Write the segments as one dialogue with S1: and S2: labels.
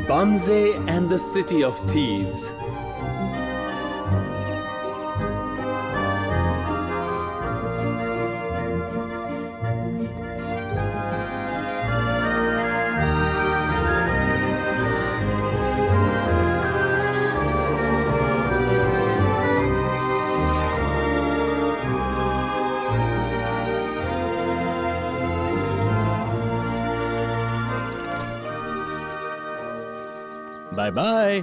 S1: Bamze and the City of Thieves.
S2: Bye bye.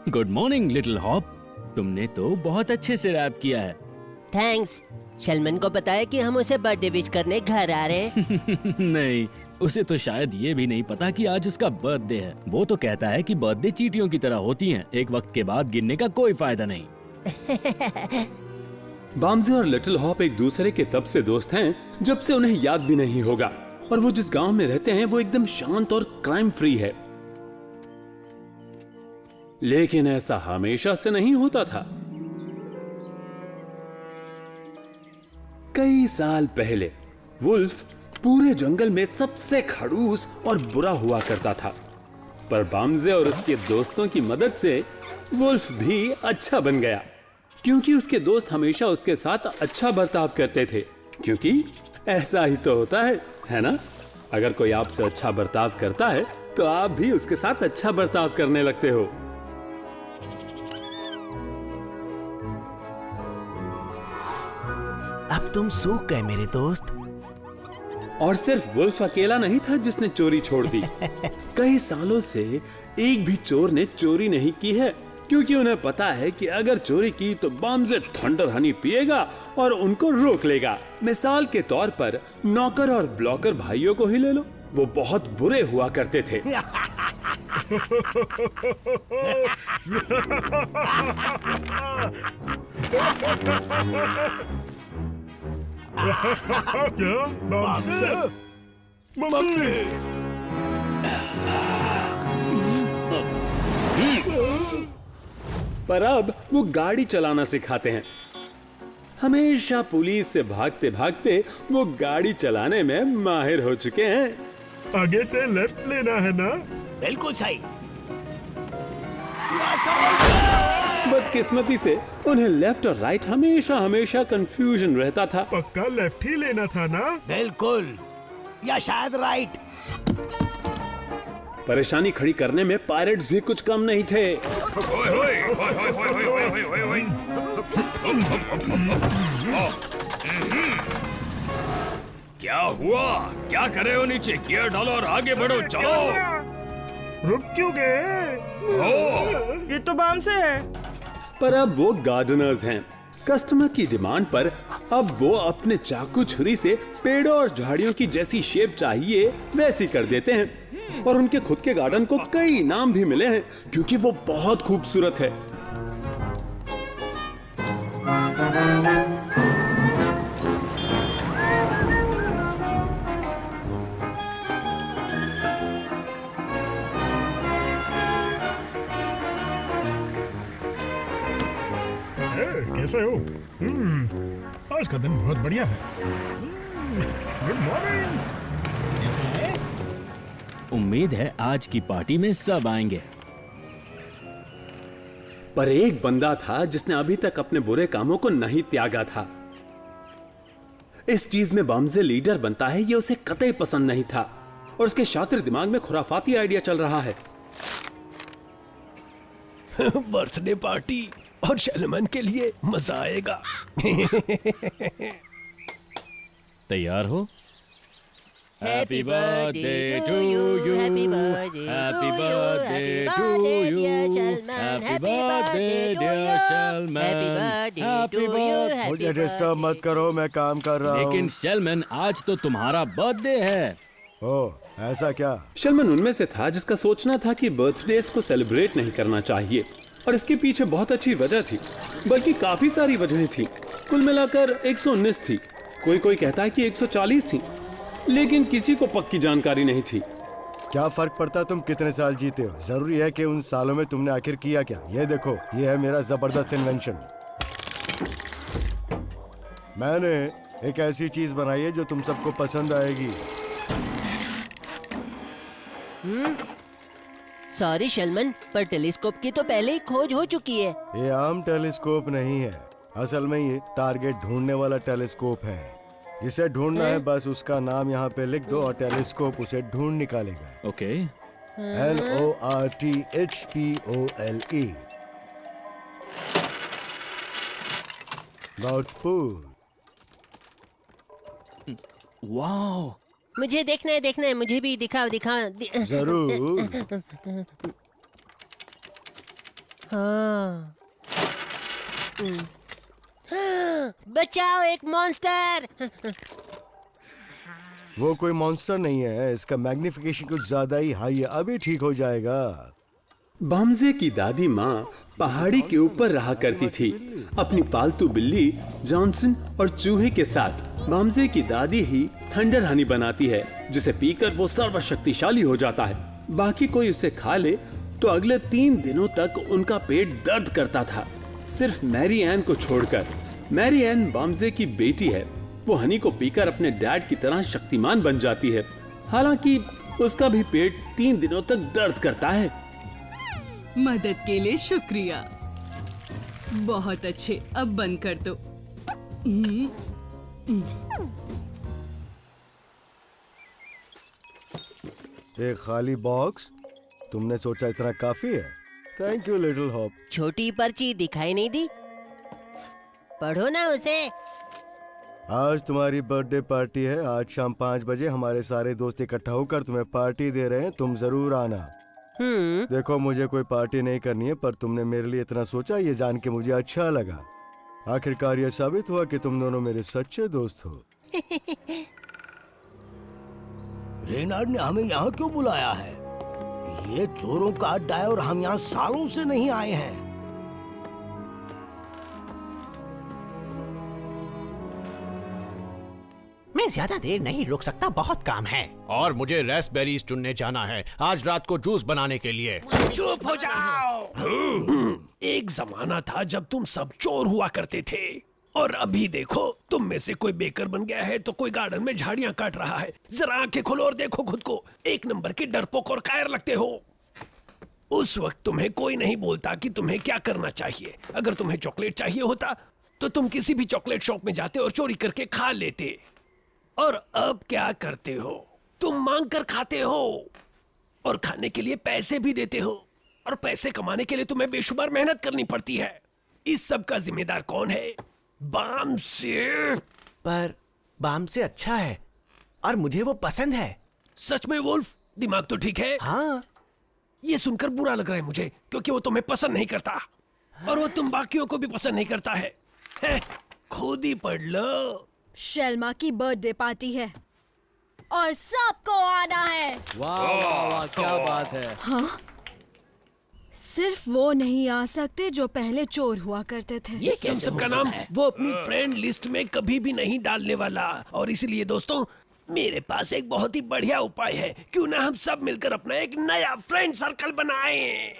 S2: Good morning little hop, तुमने तो बहुत अच्छे से रैप किया है।
S3: थैंक्स। शलमन को पता है कि हम उसे बर्थडे विश करने घर आ रहे हैं।
S2: नहीं, उसे तो शायद ये भी नहीं पता कि आज उसका बर्थडे है। वो तो कहता है कि बर्थडे चींटियों की तरह होती हैं, एक वक्त के बाद गिनने का कोई फायदा नहीं।
S1: बाम्जे और लिटिल हॉप एक दूसरे के तब से दोस्त हैं जब से उन्हें याद भी नहीं होगा। और वो जिस गांव में रहते हैं वो एकदम शांत और क्राइम फ्री है। लेकिन ऐसा हमेशा से नहीं होता था। कई साल पहले वुल्फ पूरे जंगल में सबसे खड़ूस और बुरा हुआ करता था। पर बाम्जे और उसके दोस्तों की मदद से वुल्फ भी अच्छा बन गया, क्योंकि उसके दोस्त हमेशा उसके साथ अच्छा बर्ताव करते थे। क्योंकि ऐसा ही तो होता है ना? अगर कोई आपसे अच्छा बर्ताव करता है तो आप भी उसके साथ अच्छा बर्ताव करने लगते हो।
S4: अब तुम सूख गए मेरे दोस्त।
S1: और सिर्फ वुल्फ अकेला नहीं था जिसने चोरी छोड़ दी। कई सालों से एक भी चोर ने चोरी नहीं की है, क्योंकि उन्हें पता है कि अगर चोरी की तो बाम्जे थंडर हनी पिएगा और उनको रोक लेगा। मिसाल के तौर पर नौकर और ब्लॉकर भाइयों को ही ले लो, वो बहुत बुरे हुआ करते थे।
S5: क्या? बाम्से? मम्मी!
S1: पर अब वो गाड़ी चलाना सिखाते हैं। हमेशा पुलिस से भागते भागते वो गाड़ी चलाने में माहिर हो चुके हैं।
S5: आगे से लेफ्ट लेना है ना?
S4: बिल्कुल सही।
S1: बदकिस्मती से उन्हें लेफ्ट और राइट हमेशा कंफ्यूजन रहता था।
S5: पक्का लेफ्ट ही लेना था ना?
S4: बिल्कुल, या शायद राइट।
S1: परेशानी खड़ी करने में पायरेट्स भी कुछ कम नहीं थे।
S2: क्या हुआ? क्या करे हो? नीचे गियर डालो और आगे बढ़ो, चलो।
S5: रुक क्यों गए?
S2: ये तो बाम्से है।
S1: पर अब वो गार्डनर्स हैं। कस्टमर की डिमांड पर अब वो अपने चाकू छुरी से पेड़ों और झाड़ियों की जैसी शेप चाहिए वैसी कर देते हैं। और उनके खुद के गार्डन को कई इनाम भी मिले हैं, क्योंकि वो बहुत खूबसूरत है।
S5: कैसे हो? आज का दिन बहुत बढ़िया है। Good morning. कैसे है?
S2: उम्मीद है आज की पार्टी में सब आएंगे।
S1: पर एक बंदा था जिसने अभी तक अपने बुरे कामों को नहीं त्यागा था। इस चीज में बाम्जे लीडर बनता है, ये उसे कतई पसंद नहीं था। और उसके शातिर दिमाग में खुराफाती आइडिया चल रहा है।
S4: बर्थडे पार्टी और शलमन के लिए मजा आएगा।
S2: तैयार हो?
S3: Happy birthday to you, happy birthday
S2: happy
S3: to you,
S2: birthday
S3: happy
S2: to
S3: birthday
S2: you,
S3: dear Shalman, happy birthday
S2: dear Shalman,
S3: happy birthday
S2: happy
S3: to you,
S2: birthday.
S6: मुझे डिस्टर्ब मत करो, मैं काम कर रहा हूँ।
S2: लेकिन शलमन, आज तो तुम्हारा बर्थडे है।
S6: ओ, ऐसा क्या?
S1: शलमन उनमें से था जिसका सोचना था कि बर्थडेज को सेलिब्रेट नहीं करना चाहिए। और इसके पीछे बहुत अच्छी वजह थी, बल्कि काफी सारी वजहें थी। कुल मिलाकर 119 थी। कोई कहता है कि 140 थी, लेकिन किसी को पक्की जानकारी नहीं थी।
S6: क्या फर्क पड़ता तुम कितने साल जीते हो? जरूरी है कि उन सालों में तुमने आखिर किया क्या। ये देखो, ये है मेरा जबरदस्त इन्वेंशन। मैंने एक ऐसी चीज बनाई है जो तुम सबको पसंद आएगी।
S3: सॉरी शलमन, पर टेलीस्कोप की तो पहले ही खोज हो चुकी है।
S6: ये आम टेलीस्कोप नहीं है, असल में ये टारगेट ढूंढने वाला टेलीस्कोप है। जिसे ढूंढना है बस उसका नाम यहाँ पे लिख दो और टेलीस्कोप उसे ढूंढ निकालेगा।
S2: Okay.
S6: LORTHPOLE। North pole.
S2: Wow,
S3: मुझे देखना है, मुझे भी दिखाओ।
S6: जरूर।
S3: हाँ। बचाओ, एक मॉन्स्टर।
S6: वो कोई मॉन्स्टर नहीं है, इसका मैग्निफिकेशन कुछ ज्यादा ही हाई है, अभी ठीक हो जाएगा।
S1: बामजे की दादी माँ पहाड़ी के ऊपर रहा करती थी अपनी पालतू बिल्ली जॉनसन और चूहे के साथ। बामजे की दादी ही थंडर हनी बनाती है, जिसे पीकर वो सर्वशक्तिशाली हो जाता है। बाकी कोई उसे खा ले तो अगले 3 दिनों तक उनका पेट दर्द करता था, सिर्फ मैरी एन को छोड़कर। मैरी एन बामजे की बेटी है। वो हनी को पीकर अपने डैड की तरह शक्तिमान बन जाती है, हालांकि उसका भी पेट 3 दिनों तक दर्द करता है।
S7: मदद के लिए शुक्रिया। बहुत अच्छे, अब बंद कर दो।
S6: एक खाली बॉक्स, तुमने सोचा इतना काफी है? Thank you little hop.
S3: छोटी पर्ची दिखाई नहीं दी, पढ़ो ना उसे।
S6: आज तुम्हारी बर्थडे पार्टी है। आज शाम 5 बजे हमारे सारे दोस्त इकट्ठा होकर तुम्हें पार्टी दे रहे हैं, तुम जरूर आना। देखो, मुझे कोई पार्टी नहीं करनी है, पर तुमने मेरे लिए इतना सोचा, ये जान के मुझे अच्छा लगा। आखिरकार ये साबित हुआ कि तुम दोनों मेरे सच्चे दोस्त हो।
S4: रेनार्ड ने हमें यहाँ क्यों बुलाया है? ये चोरों का अड्डा है और हम यहाँ सालों से नहीं आए हैं।
S8: मैं ज्यादा देर नहीं रुक सकता, बहुत काम है।
S9: और मुझे रेस्पबेरीज चुनने जाना है आज रात को जूस बनाने के लिए।
S4: चुप हो जाओ। एक जमाना था जब तुम सब चोर हुआ करते थे, और अभी देखो, तुम में से कोई बेकर बन गया है तो कोई गार्डन में झाड़ियां काट रहा है। जरा आंखें खोलो और देखो खुद को, एक नंबर के डरपोक और कायर लगते हो। उस वक्त तुम्हें कोई नहीं बोलता कि तुम्हें क्या करना चाहिए। अगर तुम्हें चॉकलेट चाहिए होता तो तुम किसी भी चॉकलेट शॉप में जाते और चोरी करके खा लेते। और अब क्या करते हो? तुम मांग कर खाते हो और खाने के लिए पैसे भी देते हो, और पैसे कमाने के लिए तुम्हें बेशुमार मेहनत करनी पड़ती है। इस सब का जिम्मेदार कौन है? बामसे।
S8: पर बामसे अच्छा है और मुझे वो पसंद है।
S4: सच में वुल्फ, दिमाग तो ठीक है?
S8: हाँ।
S4: ये सुनकर बुरा लग रहा है मुझे, क्योंकि वो तुम्हें पसंद नहीं करता और वो तुम बाकियों को भी पसंद नहीं करता है। खुद ही पढ़ लो।
S10: शेल्मा की बर्थडे पार्टी है और सबको आना है।
S2: वाह वाह वाह, क्या बात है।
S10: हाँ, सिर्फ वो नहीं आ सकते जो पहले चोर हुआ करते थे।
S4: ये तुम सबका नाम वो अपनी फ्रेंड लिस्ट में कभी भी नहीं डालने वाला, और इसलिए दोस्तों, मेरे पास एक बहुत ही बढ़िया उपाय है। क्यों ना हम सब मिलकर अपना एक नया फ्रेंड सर्कल बनाएं।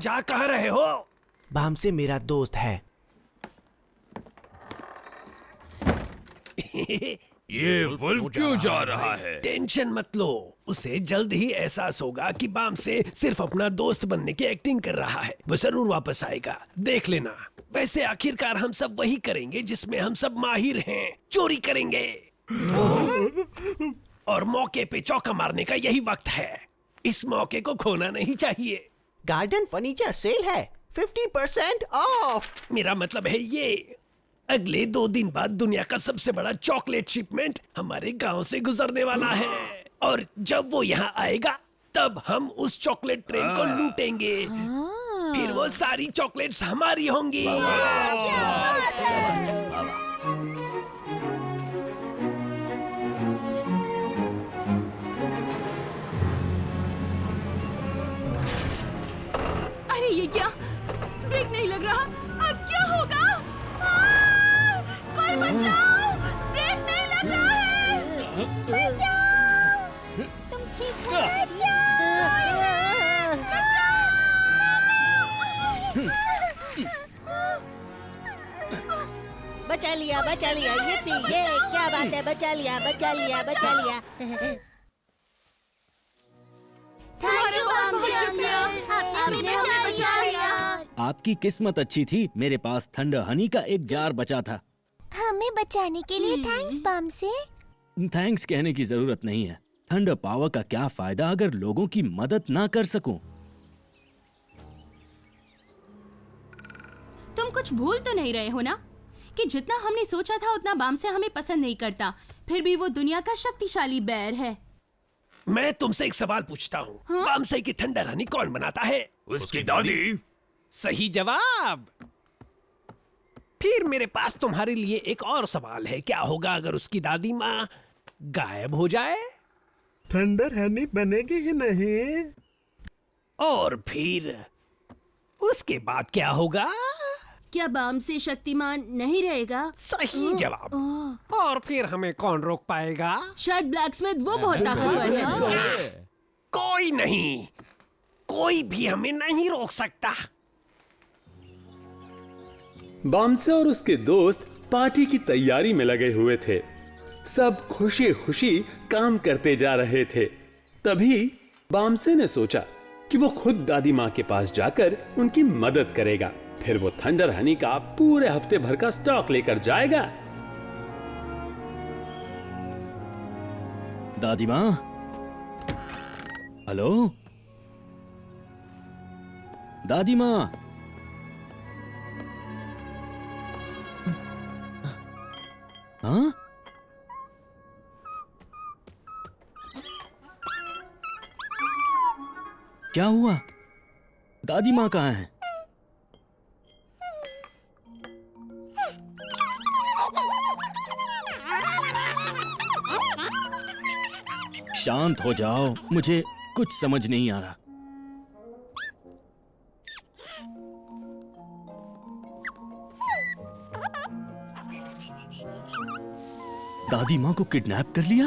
S4: जा कहाँ रहे हो?
S8: बामसे मेरा दोस्त है।
S4: ये वुल्फ क्यों जा रहा है? टेंशन मत लो, उसे जल्द ही एहसास होगा कि बाम से सिर्फ अपना दोस्त बनने की एक्टिंग कर रहा है। वो जरूर वापस आएगा, देख लेना। वैसे आखिरकार हम सब वही करेंगे जिसमें हम सब माहिर हैं, चोरी करेंगे। और मौके पे चौका मारने का यही वक्त है। इस मौके को खोना नहीं चाहिए।
S8: गार्डन फर्नीचर सेल है, 50% ऑफ।
S4: मेरा मतलब है ये, अगले 2 दिन बाद दुनिया का सबसे बड़ा चॉकलेट शिपमेंट हमारे गांव से गुजरने वाला है, और जब वो यहाँ आएगा तब हम उस चॉकलेट ट्रेन को लूटेंगे। फिर वो सारी चॉकलेट्स हमारी होंगी।
S10: अरे ये क्या, ब्रेक नहीं लग रहा, अब क्या होगा? कोई बचाओ, ब्रेक नहीं लग रहा है। बचाओ, तुम ठीक हो?
S3: बचा लिया, ये क्या बात है? बचा लिया।
S10: Thank you Bamse. आपने हमें बचा लिया।
S2: आपकी किस्मत अच्छी थी, मेरे पास थंडर हनी का एक जार बचा था।
S10: हमें बचाने के लिए थैंक्स बामसे।
S2: थैंक्स कहने की जरूरत नहीं है। थंडर पावर का क्या फायदा अगर लोगों की मदद ना कर सकूं?
S7: तुम कुछ भूल तो नहीं रहे हो ना कि जितना हमने सोचा था उतना बामसे हमें पसंद नहीं करता, फिर भी वो दुनिया का शक्तिशाली बैर है।
S4: मैं तुमसे एक सवाल पूछता हूँ, बामसे की ठंडा रानी कौन बनाता है?
S5: उसकी दादी।
S4: सही जवाब। फिर मेरे पास तुम्हारे लिए एक और सवाल है, क्या होगा अगर उसकी दादी माँ गायब हो जाए?
S5: थंडर हनी बनेगी ही नहीं।
S4: और फिर उसके बाद क्या होगा?
S7: क्या बामसे शक्तिमान नहीं रहेगा?
S4: सही जवाब। और फिर हमें कौन रोक पाएगा?
S7: शायद ब्लैकस्मिथ, वो बहुत ताकतवर है।
S4: कोई नहीं, कोई भी हमें नहीं रोक सकता।
S1: बामसे और उसके दोस्त पार्टी की तैयारी में लगे हुए थे। सब खुशी खुशी काम करते जा रहे थे। तभी बामसे ने सोचा कि वो खुद दादी माँ के पास जाकर उनकी मदद करेगा। फिर वो थंडर हनी का पूरे हफ्ते भर का स्टॉक लेकर जाएगा।
S2: दादी माँ, हेलो दादी माँ। हाँ, क्या हुआ? दादी माँ कहाँ है? शांत हो जाओ, मुझे कुछ समझ नहीं आ रहा। दादी माँ को किडनैप कर लिया?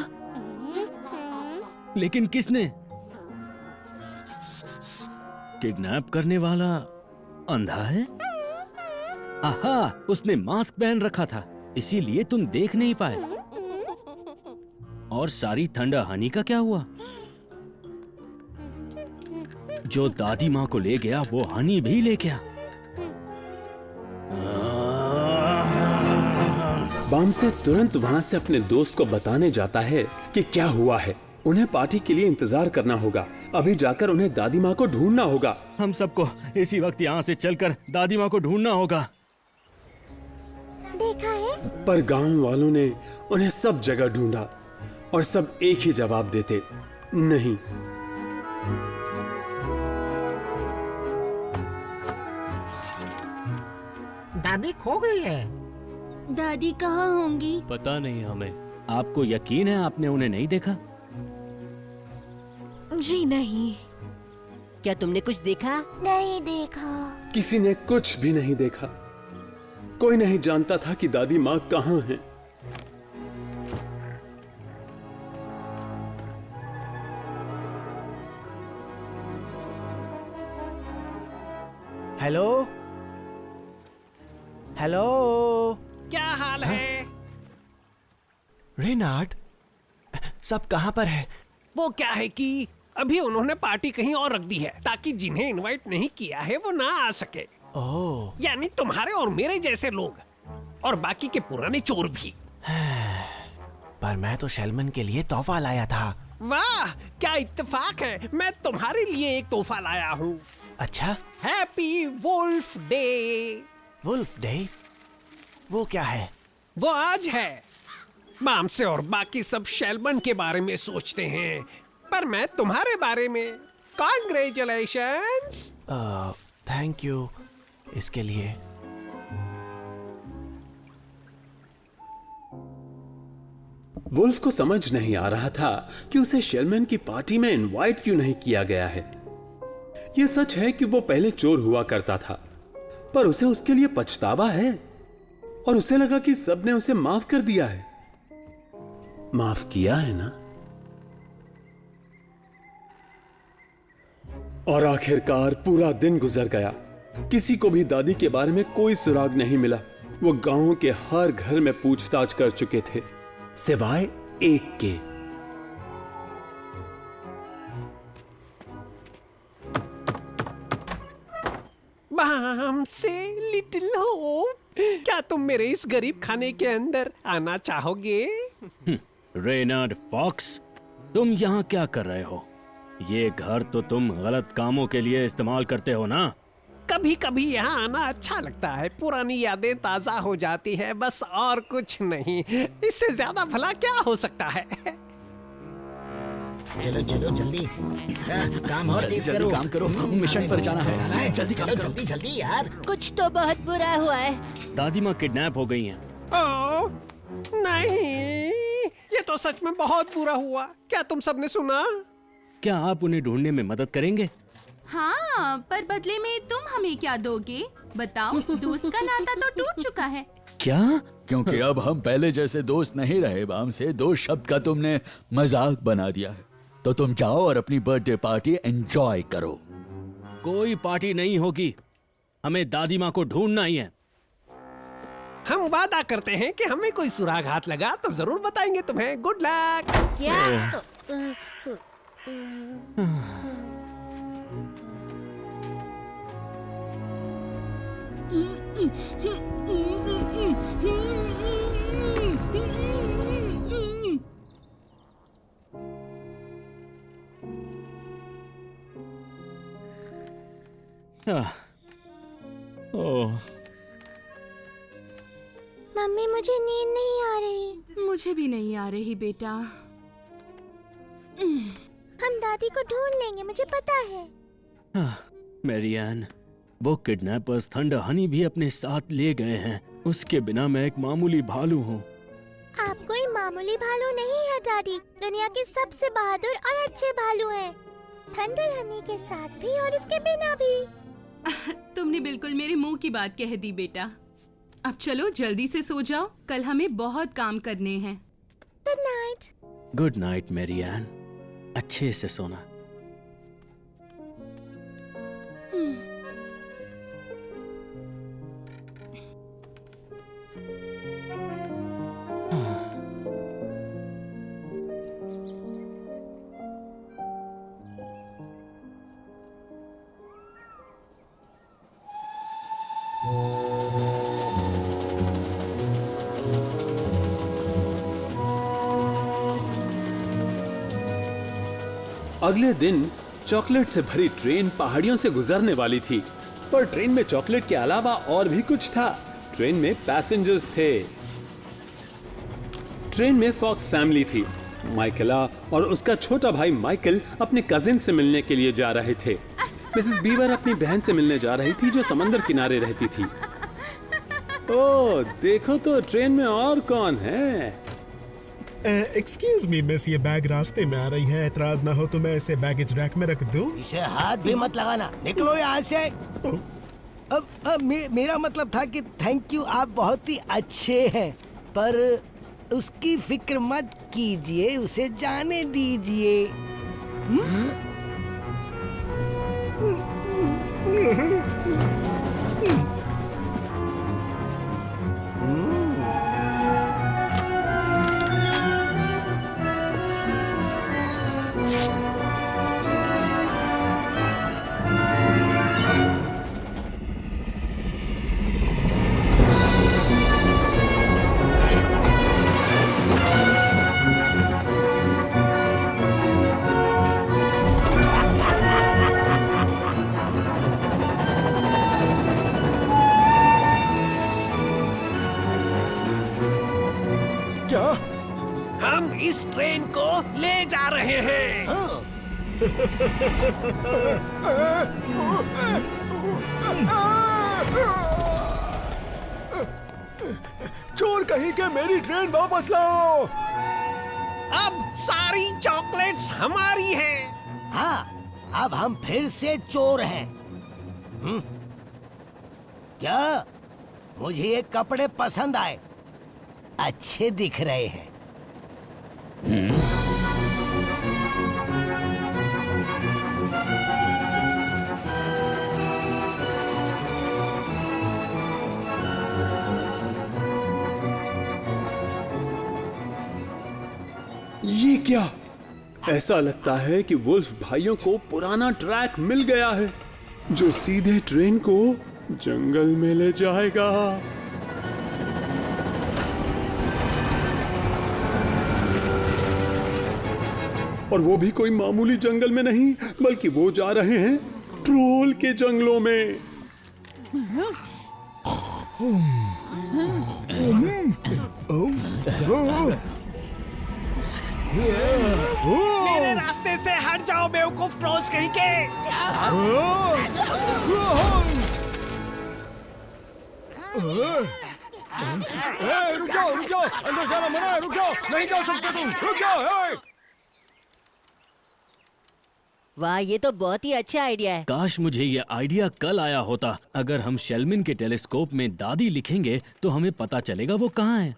S2: लेकिन किसने? किडनैप करने वाला अंधा है? आहा, उसने मास्क पहन रखा था, इसीलिए तुम देख नहीं पाए। और सारी ठंडा हनी का क्या हुआ? जो दादी माँ को ले गया वो हनी भी ले गया।
S1: बामसे तुरंत वहां से अपने दोस्त को बताने जाता है कि क्या हुआ है। उन्हें पार्टी के लिए इंतजार करना होगा। अभी जाकर उन्हें दादी माँ को ढूंढना होगा।
S2: हम सबको इसी वक्त यहाँ से चलकर दादी माँ को ढूंढना होगा।
S10: देखा है?
S1: पर गांव वालों ने उन्हें सब जगह ढूंढा और सब एक ही जवाब देते, नहीं।
S8: दादी खो गई है।
S7: दादी कहाँ होंगी?
S2: पता नहीं हमें। आपको यकीन है आपने उन्हें नहीं देखा?
S10: जी नहीं।
S3: क्या तुमने कुछ देखा?
S10: नहीं देखा।
S1: किसी ने कुछ भी नहीं देखा। कोई नहीं जानता था कि दादी माँ कहाँ हैं।
S8: हेलो हेलो,
S4: क्या हाल है?
S8: रेनार्ड, सब कहाँ पर है?
S4: वो क्या है कि अभी उन्होंने पार्टी कहीं और रख दी है ताकि जिन्हें इनवाइट नहीं किया है वो ना आ सके।
S8: ओह,
S4: यानी तुम्हारे और मेरे जैसे लोग और बाकी के पुराने चोर भी।
S8: पर मैं तो शेलमन के लिए तोहफा लाया था।
S4: वाह, क्या इत्तेफाक है। मैं तुम्हारे लिए एक तोहफा लाया हूँ।
S8: अच्छा,
S4: happy wolf day.
S8: Wolf day? वो क्या है?
S4: वो आज है। बामसे और बाकी सब शेलमन के बारे में सोचते हैं, पर मैं तुम्हारे बारे में। कांग्रेचुलेशंस।
S8: थैंक यू इसके लिए।
S1: वुल्फ को समझ नहीं आ रहा था कि उसे शेलमैन की पार्टी में इनवाइट क्यों नहीं किया गया है। यह सच है कि वो पहले चोर हुआ करता था, पर उसे उसके लिए पछतावा है और उसे लगा कि सबने उसे माफ कर दिया है। माफ किया है ना? और आखिरकार पूरा दिन गुजर गया। किसी को भी दादी के बारे में कोई सुराग नहीं मिला। वो गांव के हर घर में पूछताछ कर चुके थे, सिवाय एक के।
S4: बाम से लिटिल होप, क्या तुम मेरे इस गरीब खाने के अंदर आना चाहोगे?
S2: रेनर्ड फॉक्स, तुम यहाँ क्या कर रहे हो? ये घर तो तुम गलत कामों के लिए इस्तेमाल करते हो ना?
S4: कभी कभी यहाँ आना अच्छा लगता है, पुरानी यादें ताजा हो जाती है, बस और कुछ नहीं। इससे ज्यादा भला क्या हो सकता है?
S10: चलो चलो जल्दी, काम और तेज करो।
S2: काम करो, मिशन पर जाना है।
S10: जल्दी चलो जल्दी जल्दी यार।
S3: कुछ तो बहुत बुरा हुआ है।
S2: दादी माँ किडनैप हो गई हैं।
S4: ओह नहीं, ये तो सच में बहुत बुरा हुआ। क्या तुम सबने सुना?
S2: क्या आप उन्हें ढूंढने में मदद करेंगे?
S7: हाँ, पर बदले में तुम हमें क्या दोगे? बताओ, दोस्त का नाता तो टूट चुका है।
S2: क्या?
S11: क्योंकि अब हम पहले जैसे दोस्त नहीं रहे बाम से। दोस्त शब्द का तुमने मजाक बना दिया है। तो तुम जाओ और अपनी बर्थडे पार्टी एंजॉय करो।
S2: कोई पार्टी नहीं होगी, हमें दादी माँ को ढूंढना ही है।
S4: हम वादा करते हैं कि हमें कोई सुराघात लगा तो जरूर बताएंगे तुम्हें। Good luck.
S3: क्या?
S2: ओह,
S10: मम्मी मुझे नींद नहीं आ रही।
S7: मुझे भी नहीं आ रही बेटा।
S10: हम दादी को ढूंढ लेंगे, मुझे पता है।
S2: मैरियान, वो किडनैपर्स थंडर हनी भी अपने साथ ले गए हैं। उसके बिना मैं एक मामूली भालू हूँ।
S10: आप कोई मामूली भालू नहीं है डैडी, दुनिया के सबसे बहादुर और अच्छे भालू हैं। थंडर हनी के साथ भी और उसके बिना भी।
S7: तुमने बिल्कुल मेरे मुंह की बात कह दी बेटा। अब चलो जल्दी से सो जाओ, कल हमें बहुत काम करने हैं।
S10: Good night.
S2: Good night Marianne, अच्छे से सोना।
S1: अगले दिन चॉकलेट से भरी ट्रेन पहाड़ियों से गुजरने वाली थी, पर ट्रेन में चॉकलेट के अलावा और भी कुछ था। ट्रेन में पैसेंजर्स थे। ट्रेन में फॉक्स फैमिली थी। माइकला और उसका छोटा भाई माइकल अपने कजिन से मिलने के लिए जा रहे थे। मिसेस बीवर अपनी बहन से मिलने जा रही थी जो समंदर किनारे रहती थी। ओह, देखो तो ट्रेन में और कौन है?
S5: एक्सक्यूज मी मिस, ये बैग रास्ते में आ रही है। एतराज ना हो तो मैं इसे बैगेज रैक में रख दूं?
S8: इसे हाथ भी मत लगाना, निकलो यहाँ से। अब मेरा मतलब था कि थैंक यू, आप बहुत ही अच्छे हैं, पर उसकी फिक्र मत कीजिए, उसे जाने दीजिए।
S4: हम इस ट्रेन को ले जा रहे हैं।
S6: चोर कहीं के, मेरी ट्रेन वापस लाओ।
S4: अब सारी चॉकलेट्स हमारी हैं।
S8: हाँ, अब हम फिर से चोर हैं। क्या मुझे ये कपड़े पसंद आए? अच्छे दिख रहे हैं।
S1: ये क्या? ऐसा लगता है कि वुल्फ भाइयों को पुराना ट्रैक मिल गया है जो सीधे ट्रेन को जंगल में ले जाएगा। और वो भी कोई मामूली जंगल में नहीं, बल्कि वो जा रहे हैं ट्रोल के जंगलों में।
S4: मेरे रास्ते से हट जाओ बेवकूफ ट्रोल्स कहीं के।
S2: रुक जाओ, अंदर जाना मना है, रुक जाओ, नहीं जा सकते तुम, रुक जाओ।
S3: वाह, ये तो बहुत ही अच्छा आइडिया है।
S2: काश मुझे ये आइडिया कल आया होता। अगर हम शेलमिन के टेलीस्कोप में दादी लिखेंगे तो हमें पता चलेगा वो कहाँ है।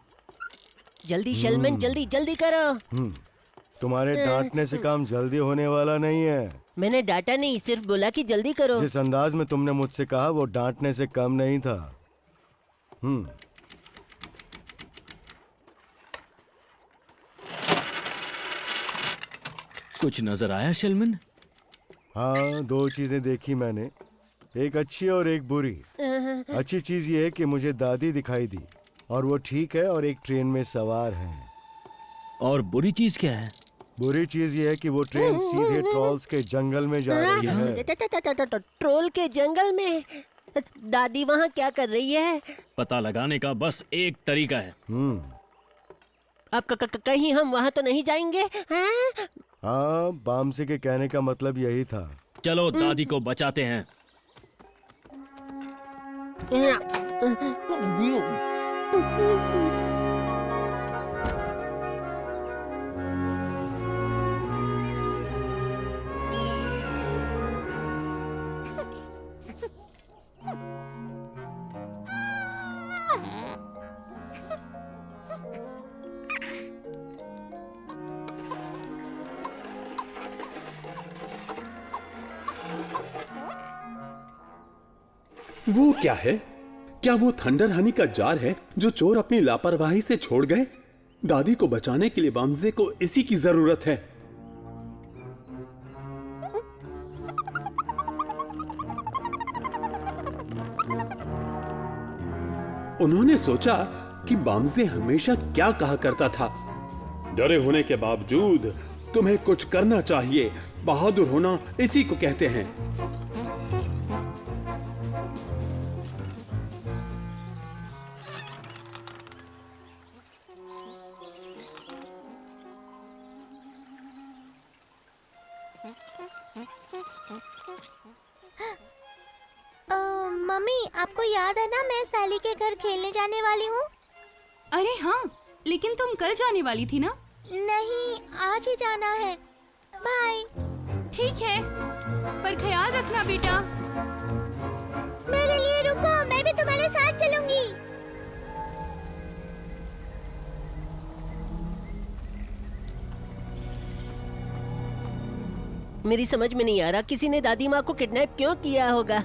S3: जल्दी शेलमैन, जल्दी जल्दी करो।
S6: तुम्हारे डांटने से काम जल्दी होने वाला नहीं है।
S3: मैंने डांटा नहीं, सिर्फ बोला कि जल्दी करो।
S6: जिस अंदाज में तुमने मुझसे कहा वो डांटने से कम नहीं था।
S2: कुछ नजर आया शेलमिन?
S6: हाँ, दो चीजें देखी मैंने, एक अच्छी और एक बुरी। अच्छी चीज ये है कि मुझे दादी दिखाई दी और वो ठीक है और एक ट्रेन में सवार है।
S2: और बुरी चीज क्या है?
S6: बुरी चीज ये है कि वो ट्रेन सीधे ट्रोल्स के जंगल में जा रही है।
S3: ट्रोल के जंगल में? दादी वहाँ क्या कर रही है?
S2: पता लगाने का बस एक तरीका है।
S3: अब कहीं हम वहाँ तो नहीं जाएंगे?
S6: हाँ, बामसे के कहने का मतलब यही था।
S2: चलो दादी को बचाते हैं।
S1: वो क्या है? क्या वो थंडर हनी का जार है जो चोर अपनी लापरवाही से छोड़ गए? दादी को बचाने के लिए बामजे को इसी की जरूरत है। उन्होंने सोचा कि बामजे हमेशा क्या कहा करता था, डरे होने के बावजूद तुम्हें कुछ करना चाहिए। बहादुर होना इसी को कहते हैं।
S10: मम्मी, आपको याद है ना, मैं सैली के घर खेलने जाने वाली हूँ।
S7: अरे हाँ, लेकिन तुम कल जाने वाली थी ना?
S10: नहीं, आज ही जाना है। बाय।
S7: ठीक है, पर ख्याल रखना बेटा।
S10: मेरे लिए रुको, मैं भी तुम्हारे साथ चलूंगी।
S3: मेरी समझ में नहीं आ रहा, किसी ने दादी माँ को किडनैप क्यों किया होगा?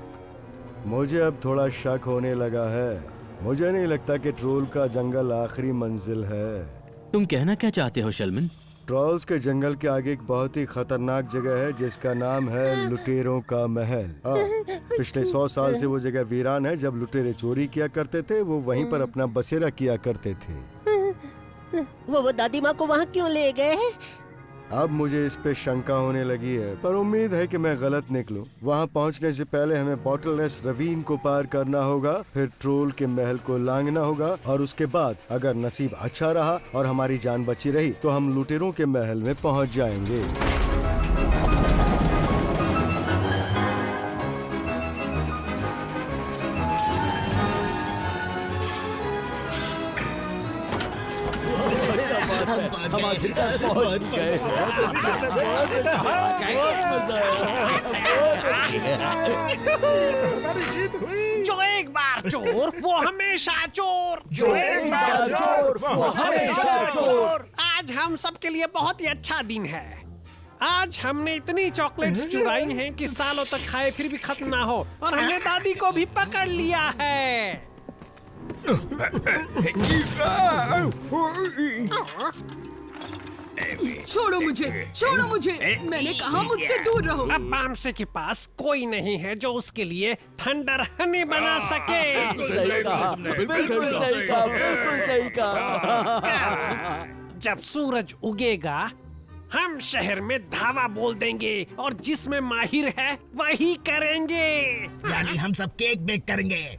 S6: मुझे अब थोड़ा शक होने लगा है। मुझे नहीं लगता कि ट्रोल का जंगल आखिरी मंजिल है।
S2: तुम कहना क्या चाहते हो शेलमिन?
S6: ट्रोल्स के जंगल के आगे एक बहुत ही खतरनाक जगह है जिसका नाम है लुटेरों का महल। पिछले 100 साल से वो जगह वीरान है। जब लुटेरे चोरी किया करते थे वो वहीं पर अपना बसेरा किया करते थे।
S3: वो दादी माँ को वहाँ क्यों ले गए हैं?
S6: अब मुझे इस पे शंका होने लगी है, पर उम्मीद है कि मैं गलत निकलूं। वहां पहुंचने से पहले हमें बॉटलनेस रवीन को पार करना होगा, फिर ट्रोल के महल को लांघना होगा और उसके बाद अगर नसीब अच्छा रहा और हमारी जान बची रही तो हम लुटेरों के महल में पहुंच जाएंगे।
S4: जो एक बार चोर वो हमेशा चोर।
S5: जो एक बार चोर वो हमेशा चोर।
S4: आज हम सबके लिए बहुत ही अच्छा दिन है। आज हमने इतनी चॉकलेट्स चुराई हैं कि सालों तक खाए फिर भी खत्म ना हो, और हमने दादी को भी पकड़ लिया है।
S7: छोड़ो मुझे, मैंने कहा मुझसे दूर रहो।
S4: अब बामसे के पास कोई नहीं है जो उसके लिए थंडर हनी बना सके।
S11: सही कहा, बिल्कुल सही कहा, बिल्कुल सही कहा।
S4: जब सूरज उगेगा हम शहर में धावा बोल देंगे और जिसमें माहिर है वही करेंगे।
S8: यानी हम सब केक बेक करेंगे।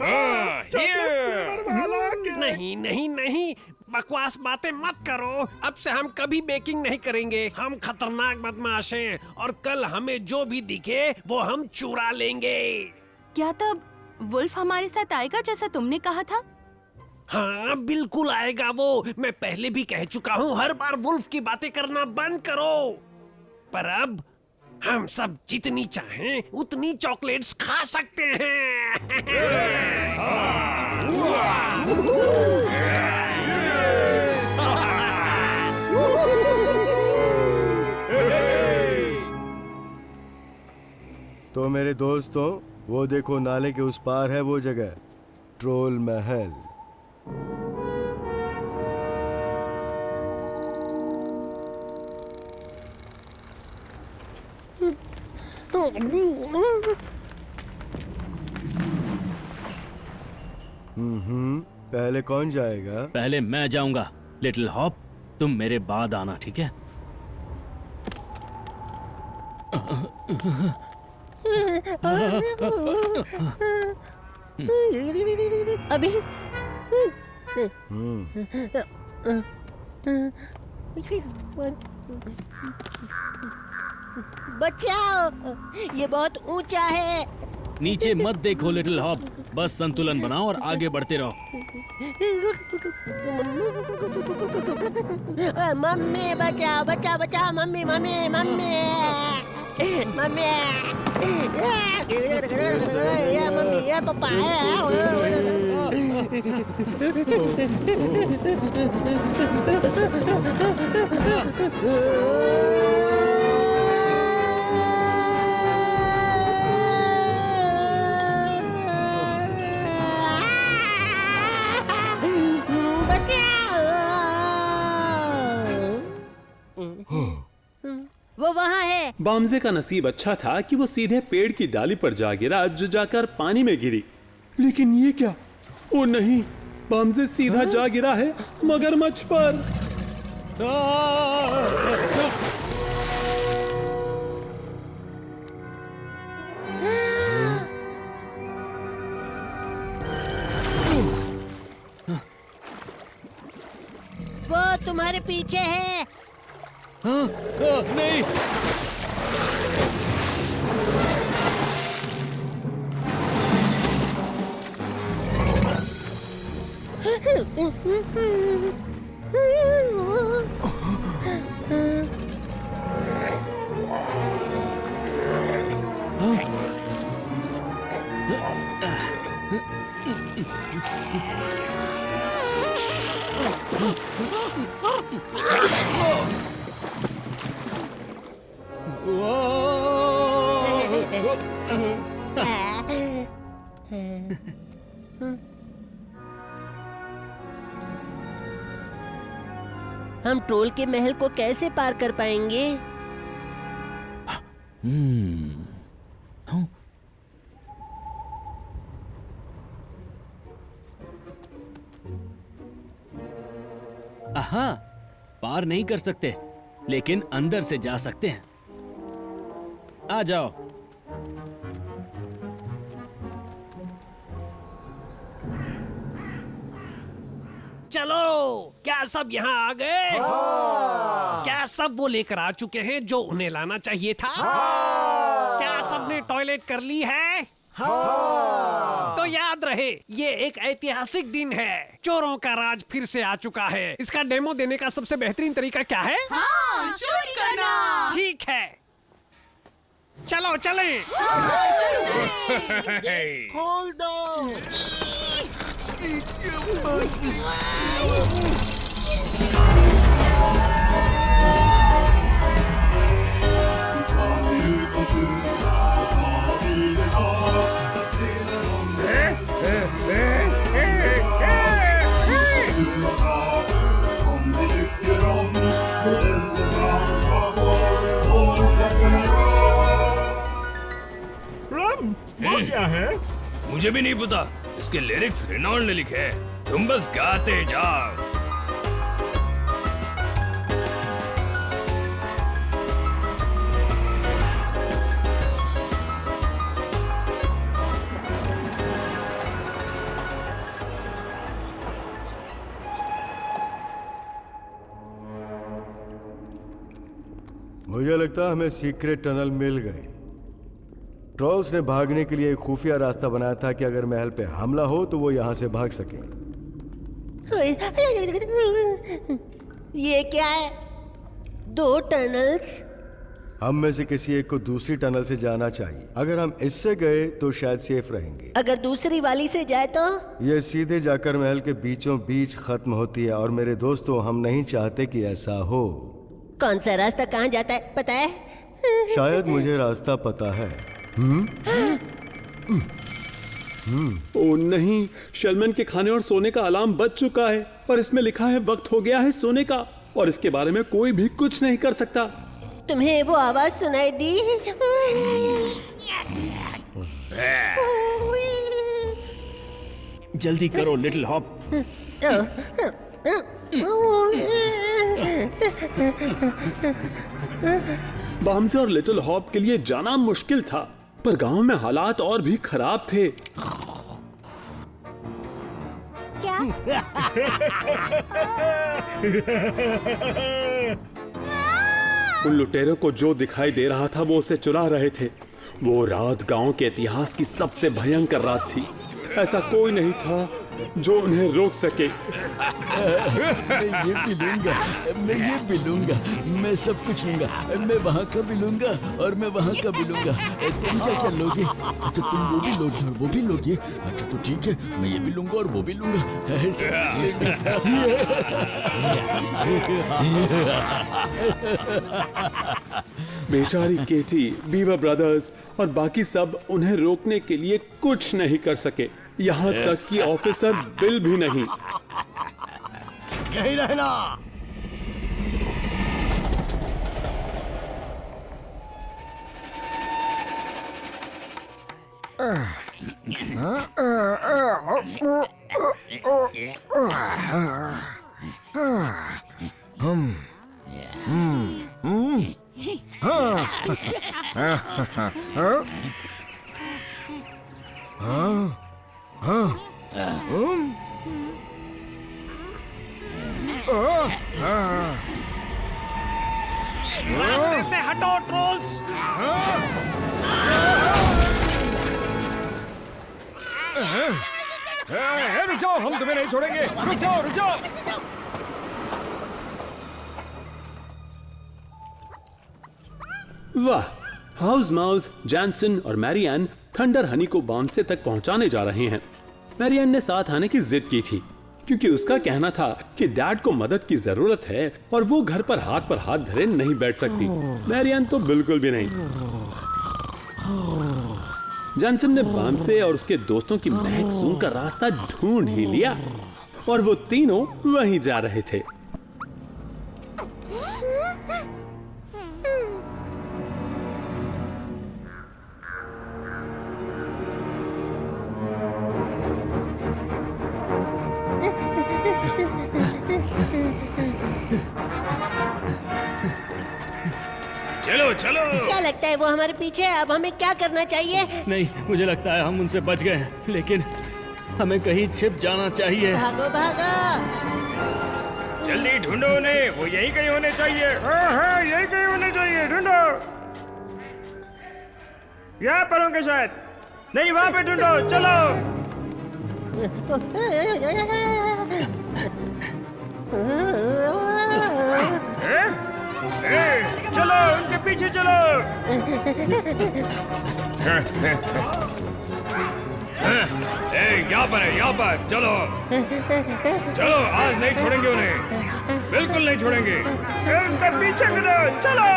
S4: नहीं नहीं नहीं, बकवास बातें मत करो। अब से हम कभी बेकिंग नहीं करेंगे। हम खतरनाक बदमाश हैं और कल हमें जो भी दिखे वो हम चुरा लेंगे।
S7: क्या तब वुल्फ हमारे साथ आएगा जैसा तुमने कहा था?
S4: हाँ बिल्कुल आएगा वो। मैं पहले भी कह चुका हूँ, हर बार वुल्फ की बातें करना बंद करो। पर अब हम सब जितनी चाहें उतनी चॉकलेट्स खा सकते हैं।
S6: तो मेरे दोस्तों, वो देखो नाले के उस पार है वो जगह, ट्रोल महल। पहले कौन जाएगा?
S2: पहले मैं जाऊंगा। लिटिल हॉप, तुम मेरे बाद आना, ठीक है?
S3: अभी बचाओ, ये बहुत ऊंचा है।
S2: नीचे मत देखो लिटिल हॉप, बस संतुलन बनाओ और आगे बढ़ते रहो।
S3: मम्मी बचाओ बचाओ बचाओ, मम्मी मम्मी मम्मी मम्मी, ये मम्मी ये पापा। वो वहाँ है।
S1: बामजे का नसीब अच्छा था कि वो सीधे पेड़ की डाली पर जा गिरा जो जाकर पानी में गिरी। लेकिन ये क्या? ओ नहीं, बामजे सीधा जा गिरा है मगरमच्छ पर।
S3: वो तुम्हारे पीछे है।
S2: नहीं,
S3: हम ट्रोल के महल को कैसे पार कर पाएंगे?
S2: हाँ, पार नहीं कर सकते, लेकिन अंदर से जा सकते हैं। आ जाओ।
S4: चलो, क्या सब यहाँ आ गए? क्या सब वो लेकर आ चुके हैं जो उन्हें लाना चाहिए था? क्या सबने टॉयलेट कर ली है? तो याद रहे, ये एक ऐतिहासिक दिन है। चोरों का राज फिर से आ चुका है। इसका डेमो देने का सबसे बेहतरीन तरीका क्या है?
S7: हाँ, चोरी करना।
S4: ठीक है, चलो चलें।
S8: खोल दो।
S4: मुझे भी नहीं पता। इसके लिरिक्स रेनॉल्ड ने लिखे हैं। तुम बस गाते जाओ।
S6: मुझे लगता है हमें सीक्रेट टनल मिल गई। ट्रॉल्स ने भागने के लिए एक खुफिया रास्ता बनाया था कि अगर महल पे हमला हो तो वो यहाँ से भाग सके।
S3: ये क्या है? 2 टनल्स?
S6: हम में से किसी एक को दूसरी टनल से जाना चाहिए। अगर हम इससे गए तो शायद सेफ रहेंगे।
S3: अगर दूसरी वाली से जाए तो?
S6: ये सीधे जाकर महल के बीचों बीच खत्म होती है और मेरे दोस्तों हम नहीं चाहते कि ऐसा हो।
S3: कौन सा रास्ता कहाँ जाता है पता है?
S6: शायद मुझे रास्ता पता है।
S1: ओ नहीं, शेलमैन के खाने और सोने का अलार्म बज चुका है और इसमें लिखा है वक्त हो गया है सोने का, और इसके बारे में कोई भी कुछ नहीं कर सकता।
S3: तुम्हें वो आवाज सुनाई दी?
S2: जल्दी करो लिटिल हॉप।
S1: बाम्से और लिटिल हॉप के लिए जाना मुश्किल था, पर गांव में हालात और भी खराब थे।
S10: क्या?
S1: उन लुटेरों को जो दिखाई दे रहा था वो उसे चुरा रहे थे। वो रात गांव के इतिहास की सबसे भयंकर रात थी। ऐसा कोई नहीं था जो उन्हें रोक सके।
S11: मैं ये भी लूंगा, मैं ये भी लूंगा, मैं सब कुछ लूंगा। मैं वहाँ का भी लूंगा और मैं वहाँ का भी लूंगा। तुम क्या क्या लोगे? अच्छा तुम वो भी लोगे और वो भी लोगे? अच्छा तो ठीक है, मैं ये भी लूंगा और वो भी लूंगा।
S1: बेचारी केटी, बीवर ब्रदर्स और बाकी सब उन्हें रोकने के लिए कुछ नहीं कर सके, यहाँ तक कि ऑफिसर बिल भी नहीं।
S8: यही रहना।
S4: रास्ते से हटो ट्रोल्स। रुक जाओ, हम तुम्हें नहीं छोड़ेंगे। रुक जाओ, रुक जाओ।
S1: वाह, हाउस माउस, जैनसन और मैरियन थंडर हनी को बाम्से तक पहुंचाने जा रहे हैं। मैरियन ने साथ आने की जिद की थी क्योंकि उसका कहना था कि डैड को मदद की जरूरत है और वो घर पर हाथ धरे नहीं बैठ सकती। मैरियन तो बिल्कुल भी नहीं। जॉनसन ने बाम्से और उसके दोस्तों की महक सूंघकर रास्ता ढूंढ ही लिया और वो तीनों वहीं जा रहे थे।
S4: चलो चलो।
S3: क्या लगता है वो हमारे पीछे है? अब हमें क्या करना चाहिए?
S2: नहीं, मुझे लगता है हम उनसे बच गए, लेकिन हमें कहीं छिप जाना चाहिए।
S3: भागो भागो।
S4: जल्दी ढूंढो उन्हें, वो यही कहीं होने चाहिए। हाँ, यही कहीं होने चाहिए। ढूंढो। यहाँ पर होंगे शायद। नहीं, वहाँ पे ढूंढो। चलो। चलो, उनके पीछे चलो। यहाँ पर है, यहाँ पर। चलो चलो, आज नहीं छोड़ेंगे उन्हें, बिल्कुल नहीं छोड़ेंगे। उनका पीछे करो। चलो।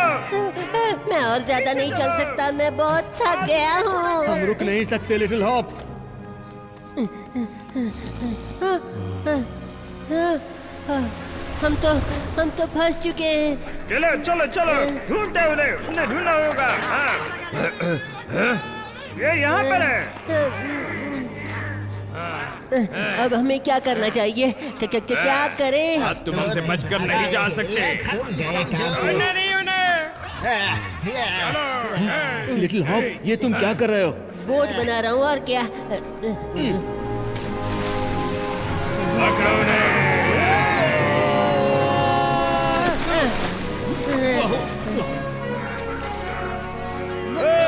S3: मैं और ज्यादा नहीं चल सकता, मैं बहुत थक गया हूँ।
S2: हम रुक नहीं सकते लिटिल हॉप।
S3: हम तो फंस चुके हैं।
S4: चलो चलो चलो, ढूंढते उन्हें ढूंढना होगा। हाँ। ये यहाँ पर है।
S3: अब हमें क्या करना चाहिए? क्या करें?
S4: अब तुम हमसे बचकर नहीं जा सकते।
S2: लिटिल हॉप, ये तुम क्या कर रहे हो?
S3: बोट बना रहा हूँ और क्या।
S4: पकड़ो उन्हें।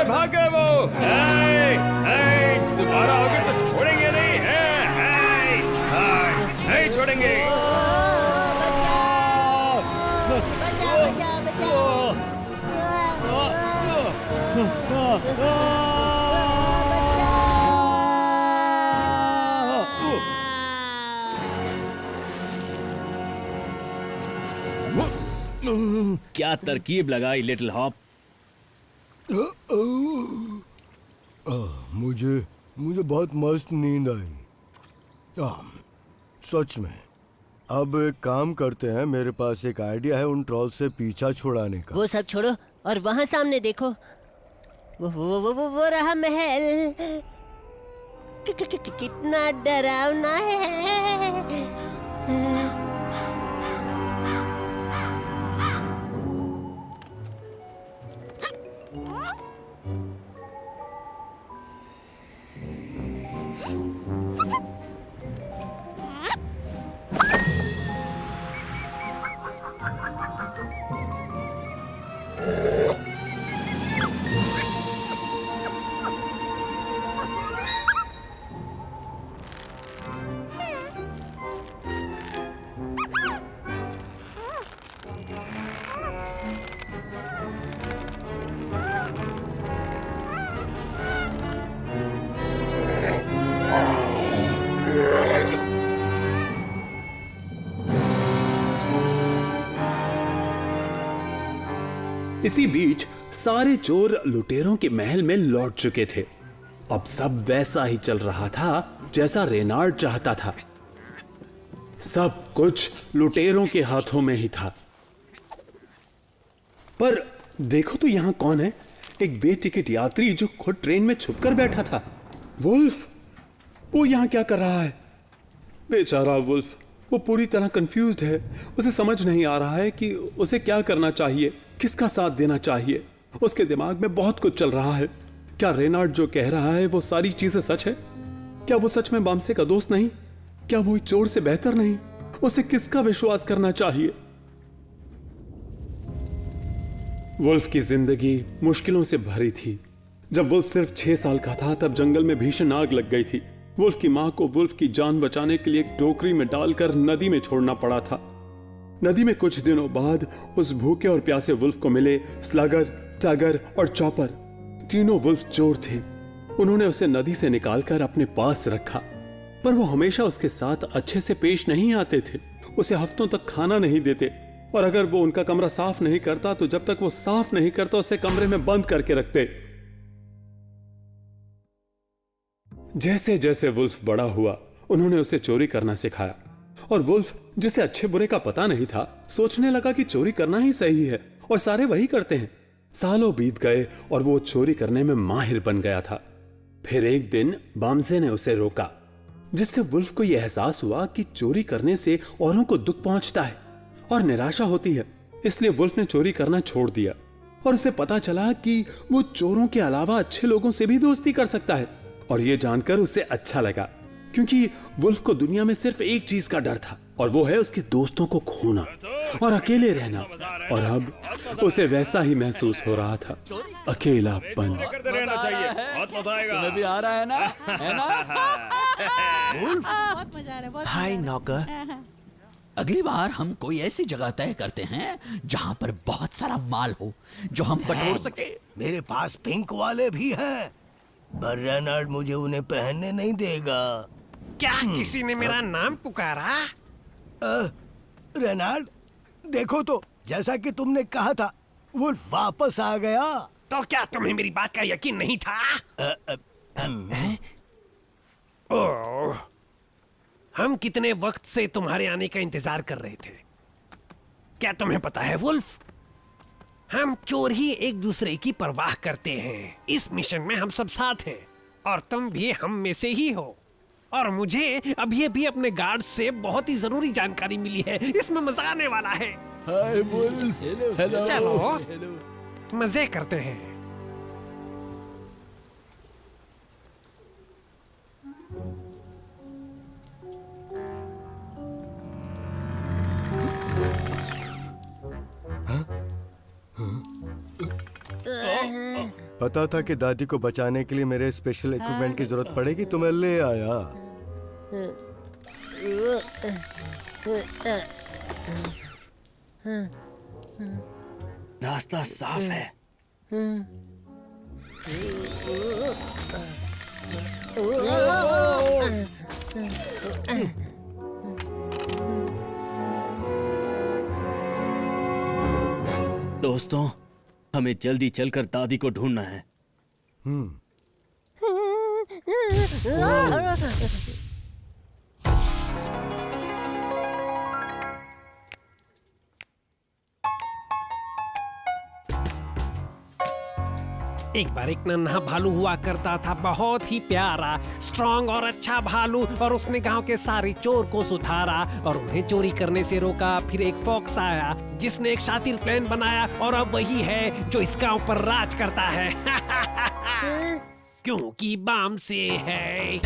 S4: भागे वो। दोबारा आओगे तो छोड़ेंगे नहीं है। नहीं छोड़ेंगे।
S2: क्या तरकीब लगाई लिटिल हॉप।
S6: मुझे बहुत मस्त नींद आई। सच में। अब एक काम करते हैं, मेरे पास एक आइडिया है उन ट्रॉल से पीछा छुड़ाने का।
S3: वो सब छोड़ो और वहाँ सामने देखो। वो रहा महल। कितना डरावना है।
S1: इसी बीच सारे चोर लुटेरों के महल में लौट चुके थे। अब सब वैसा ही चल रहा था जैसा रेनार्ड चाहता था। सब कुछ लुटेरों के हाथों में ही था। पर देखो तो यहां कौन है? एक बेटिकट यात्री जो खुद ट्रेन में छुपकर बैठा था। वुल्फ। वो यहां क्या कर रहा है? बेचारा वुल्फ, वो पूरी तरह कंफ्यूज्ड है। उसे समझ नहीं आ रहा है कि उसे क्या करना चाहिए, किसका साथ देना चाहिए। उसके दिमाग में बहुत कुछ चल रहा है। क्या रेनार्ड जो कह रहा है वो सारी चीजें सच है? क्या वो सच में बामसे का दोस्त नहीं? क्या वो एक चोर से बेहतर नहीं? उसे किसका विश्वास करना चाहिए? वुल्फ की जिंदगी मुश्किलों से भरी थी। जब वुल्फ सिर्फ 6 साल का था तब जंगल में भीषण आग लग गई थी। वुल्फ की मां को वुल्फ की जान बचाने के लिए एक टोकरी में डालकर नदी में छोड़ना पड़ा था। नदी में कुछ दिनों बाद उस भूखे और प्यासे वुल्फ को मिले स्लगर, टाइगर और चॉपर। तीनों वुल्फ चोर थे। उन्होंने उसे नदी से निकालकर अपने पास रखा, पर वो हमेशा उसके साथ अच्छे से पेश नहीं आते थे। उसे हफ्तों तक खाना नहीं देते, और अगर वो उनका कमरा साफ नहीं करता तो जब तक वो साफ नहीं करता उसे कमरे में बंद करके रखते। जैसे जैसे वुल्फ बड़ा हुआ उन्होंने उसे चोरी करना सिखाया, और वुल्फ, जिसे अच्छे बुरे का पता नहीं था, सोचने लगा कि चोरी करना ही सही है और सारे वही करते हैं। सालों बीत गए और वो चोरी करने में माहिर बन गया था। फिर एक दिन बामसे ने उसे रोका, जिससे वुल्फ को यह एहसास हुआ कि चोरी करने से औरों को दुख पहुंचता है और निराशा होती है। इसलिए वुल्फ ने चोरी करना छोड़ दिया, और उसे पता चला कि वो चोरों के अलावा अच्छे लोगों से भी दोस्ती कर सकता है। और यह जानकर उसे अच्छा लगा, क्योंकि वुल्फ को दुनिया में सिर्फ एक चीज का डर था, और वो है उसके दोस्तों को खोना और अकेले रहना। और अब उसे वैसा ही महसूस हो रहा था, अकेलापन।
S4: करते रहना चाहिए, बहुत मजा आएगा।
S11: तुम्हें भी आ रहा है ना? है ना?
S7: बहुत मजा आ रहा है, बहुत
S11: हाय नौकर। अगली बार हम कोई ऐसी जगह तय करते हैं जहाँ पर बहुत सारा माल हो जो हम बटोर सके।
S8: मेरे पास पिंक वाले भी हैं, पर रेनार्ड मुझे उन्हें पहनने नहीं देगा।
S4: क्या किसी ने मेरा नाम पुकारा?
S8: रेनार्ड, देखो तो, जैसा कि तुमने कहा था, वो वापस आ गया।
S4: तो क्या तुम्हें मेरी बात का यकीन नहीं था? ओह, हम कितने वक्त से तुम्हारे आने का इंतजार कर रहे थे। क्या तुम्हें पता है वुल्फ, हम चोर ही एक दूसरे की परवाह करते हैं। इस मिशन में हम सब साथ हैं, और तुम भी हम में से ही हो। और मुझे अभी अभी अपने गार्ड से बहुत ही जरूरी जानकारी मिली है। इसमें मजा आने वाला है।
S11: हाय वुल्फ। हेलो।
S4: चलो
S11: हेलो।
S4: मजे करते हैं।
S6: पता था कि दादी को बचाने के लिए मेरे स्पेशल इक्विपमेंट की जरूरत पड़ेगी तो मैं ले आया।
S2: रास्ता साफ है। दोस्तों, हमें जल्दी चलकर दादी को ढूंढना है।
S4: एक बार एक नन्हा भालू हुआ करता था, बहुत ही प्यारा, स्ट्रांग और अच्छा भालू, और उसने गांव के सारे चोर को सुधारा और उन्हें चोरी करने से रोका। फिर एक फॉक्स आया जिसने एक शातिर प्लान बनाया और अब वही है जो इस गांव पर राज करता है। क्योंकि बाम से है।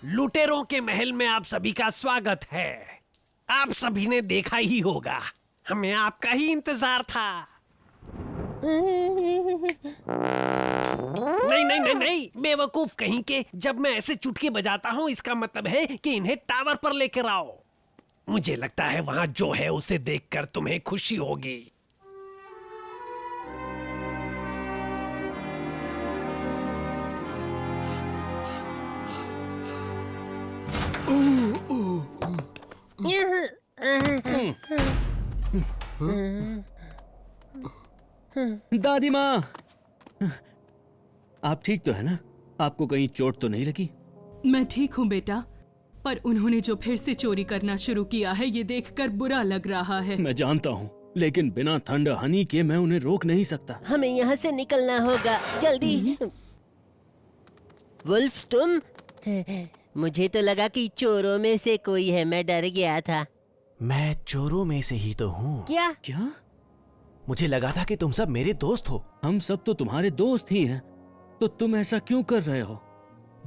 S4: लुटेरों के महल में आप सभी का स्वागत है। आप सभी ने देखा ही होगा, हमें आपका ही इंतजार था। नहीं, बेवकूफ कहीं के। जब मैं ऐसे चुटकी बजाता हूँ इसका मतलब है कि इन्हें टावर पर लेकर आओ। मुझे लगता है वहां जो है उसे देखकर तुम्हें खुशी होगी।
S2: दादी माँ, आप ठीक तो है ना? आपको कहीं चोट तो नहीं लगी?
S7: मैं ठीक हूँ बेटा, पर उन्होंने जो फिर से चोरी करना शुरू किया है ये देखकर बुरा लग रहा है।
S2: मैं जानता हूँ, लेकिन बिना थंडर हनी के मैं उन्हें रोक नहीं सकता।
S3: हमें यहाँ से निकलना होगा, जल्दी। वुल्फ तुम? मुझे तो लगा कि चोरों में से कोई है, मैं डर गया था।
S9: मैं चोरों में से ही तो हूँ।
S2: क्या?
S9: मुझे लगा था कि तुम सब मेरे दोस्त हो।
S2: हम सब तो तुम्हारे दोस्त ही हैं, तो तुम ऐसा क्यों कर रहे हो?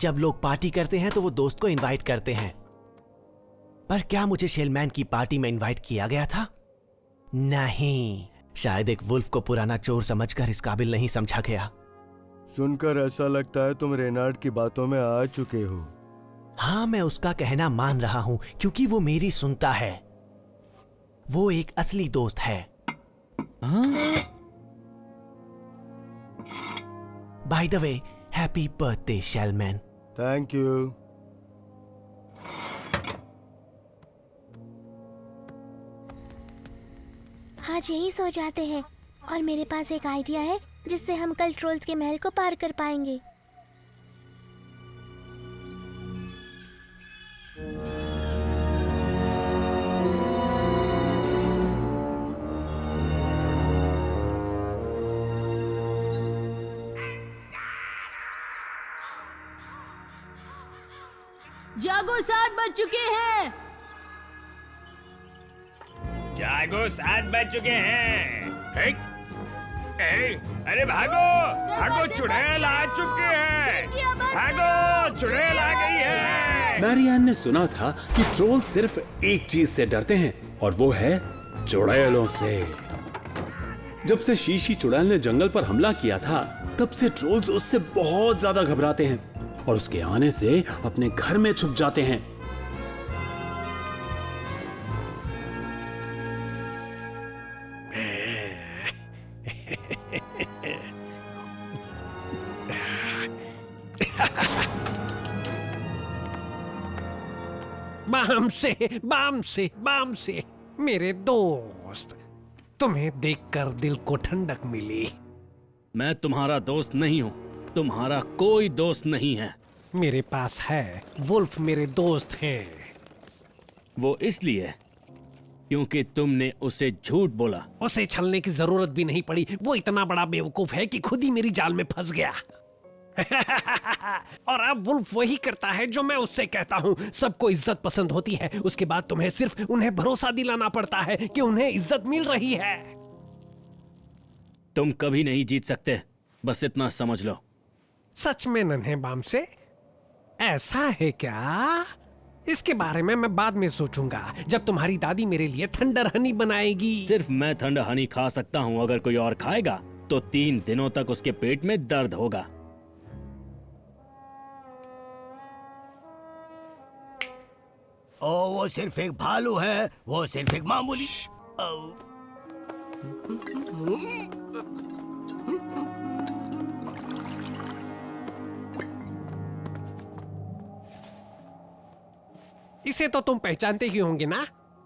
S9: जब लोग पार्टी करते हैं तो वो दोस्त को इनवाइट करते हैं। पर क्या मुझे शेलमैन की पार्टी में इनवाइट किया गया था? नहीं, शायद एक वुल्फ को पुराना चोर समझकर इस काबिल नहीं समझा गया।
S6: सुनकर ऐसा लगता है तुम रेनार्ड की बातों में आ चुके हो।
S9: हाँ, मैं उसका कहना मान रहा हूँ क्योंकि वो मेरी सुनता है। वो एक असली दोस्त है। By the way, happy birthday Shelman.
S6: Thank you.
S10: आज यही सो जाते हैं और मेरे पास एक आइडिया है जिससे हम कल ट्रोल्स के महल को पार कर पाएंगे।
S7: जागो, 7 बज चुके हैं।
S12: जागो, 7 बज चुके हैं। अरे भागो भागो, चुड़ैल आ चुके हैं। भागो, चुड़ैल आ गई है।
S1: मैरियान ने सुना था कि ट्रोल सिर्फ एक चीज से डरते हैं और वो है चुड़ैलों से। जब से शीशी चुड़ैल ने जंगल पर हमला किया था तब से ट्रोल्स उससे बहुत ज्यादा घबराते हैं और उसके आने से अपने घर में छुप जाते हैं।
S4: बाम से मेरे दोस्त। तुम्हें देखकर दिल को ठंडक मिली।
S2: मैं तुम्हारा दोस्त नहीं हूँ, तुम्हारा कोई दोस्त नहीं है।
S4: मेरे पास है, वुल्फ मेरे दोस्त हैं।
S2: वो इसलिए क्योंकि तुमने उसे झूठ बोला।
S4: उसे छलने की जरूरत भी नहीं पड़ी, वो इतना बड़ा बेवकूफ है कि खुद ही मेरी जाल में फंस गया। और अब वुल्फ वही करता है जो मैं उससे कहता हूँ। सबको इज्जत पसंद होती है, उसके बाद तुम्हें सिर्फ उन्हें भरोसा दिलाना पड़ता है कि उन्हें इज्जत मिल रही है।
S2: तुम कभी नहीं जीत सकते, बस इतना समझ लो।
S4: सच में नन्हे बाम से ऐसा है क्या? इसके बारे में मैं बाद में सोचूंगा, जब तुम्हारी दादी मेरे लिए थंडर हनी बनाएगी।
S2: सिर्फ मैं ठंडा हनी खा सकता हूँ, अगर कोई और खाएगा तो 3 दिनों तक उसके पेट में दर्द होगा।
S8: ओ, वो सिर्फ एक भालू है, वो सिर्फ एक मामूली।
S4: इसे तो तुम पहचानते ही होंगे ना?